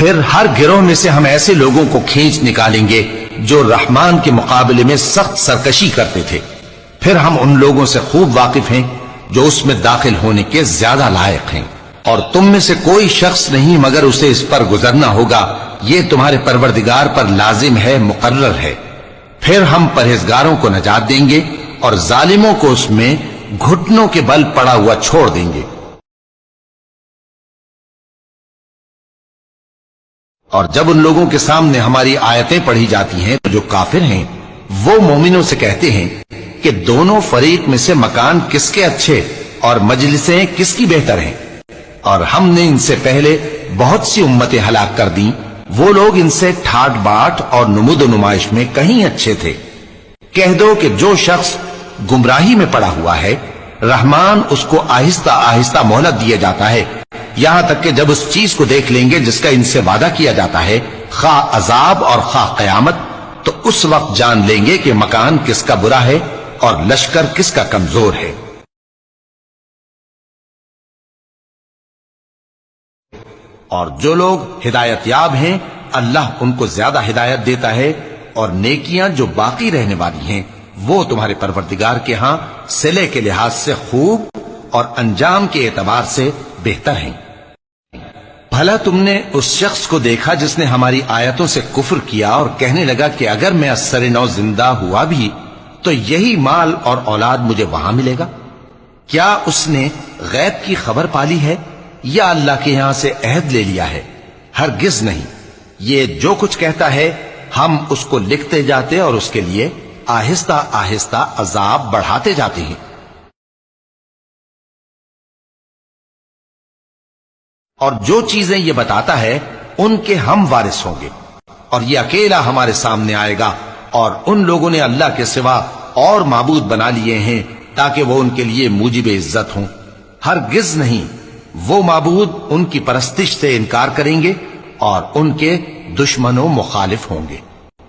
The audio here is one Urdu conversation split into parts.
پھر ہر گروہ میں سے ہم ایسے لوگوں کو کھینچ نکالیں گے جو رحمان کے مقابلے میں سخت سرکشی کرتے تھے. پھر ہم ان لوگوں سے خوب واقف ہیں جو اس میں داخل ہونے کے زیادہ لائق ہیں، اور تم میں سے کوئی شخص نہیں مگر اسے اس پر گزرنا ہوگا. یہ تمہارے پروردگار پر لازم ہے، مقرر ہے. پھر ہم پرہیزگاروں کو نجات دیں گے اور ظالموں کو اس میں گھٹنوں کے بل پڑا ہوا چھوڑ دیں گے. اور جب ان لوگوں کے سامنے ہماری آیتیں پڑھی جاتی ہیں تو جو کافر ہیں وہ مومنوں سے کہتے ہیں کہ دونوں فریق میں سے مکان کس کے اچھے اور مجلسیں کس کی بہتر ہیں، اور ہم نے ان سے پہلے بہت سی امتیں ہلاک کر دیں، وہ لوگ ان سے ٹھاٹ باٹ اور نمود و نمائش میں کہیں اچھے تھے. کہہ دو کہ جو شخص گمراہی میں پڑا ہوا ہے رحمان اس کو آہستہ آہستہ مہلت دیا جاتا ہے، یہاں تک کہ جب اس چیز کو دیکھ لیں گے جس کا ان سے وعدہ کیا جاتا ہے، خواہ عذاب اور خواہ قیامت، تو اس وقت جان لیں گے کہ مکان کس کا برا ہے اور لشکر کس کا کمزور ہے. اور جو لوگ ہدایت یاب ہیں اللہ ان کو زیادہ ہدایت دیتا ہے، اور نیکیاں جو باقی رہنے والی ہیں وہ تمہارے پروردگار کے ہاں صلے کے لحاظ سے خوب اور انجام کے اعتبار سے بہتر ہیں. بھلا تم نے اس شخص کو دیکھا جس نے ہماری آیتوں سے کفر کیا اور کہنے لگا کہ اگر میں از سر نو زندہ ہوا بھی تو یہی مال اور اولاد مجھے وہاں ملے گا؟ کیا اس نے غیب کی خبر پالی ہے یا اللہ کے یہاں سے عہد لے لیا ہے؟ ہرگز نہیں. یہ جو کچھ کہتا ہے ہم اس کو لکھتے جاتے اور اس کے لیے آہستہ آہستہ عذاب بڑھاتے جاتے ہیں. اور جو چیزیں یہ بتاتا ہے ان کے ہم وارث ہوں گے، اور یہ اکیلا ہمارے سامنے آئے گا. اور ان لوگوں نے اللہ کے سوا اور معبود بنا لیے ہیں تاکہ وہ ان کے لیے موجب عزت ہوں. ہرگز نہیں، وہ معبود ان کی پرستش سے انکار کریں گے اور ان کے دشمن و مخالف ہوں گے.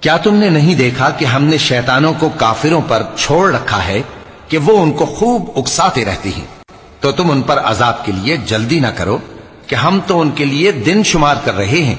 کیا تم نے نہیں دیکھا کہ ہم نے شیطانوں کو کافروں پر چھوڑ رکھا ہے کہ وہ ان کو خوب اکساتے رہتے ہیں؟ تو تم ان پر عذاب کے لیے جلدی نہ کرو کہ ہم تو ان کے لیے دن شمار کر رہے ہیں.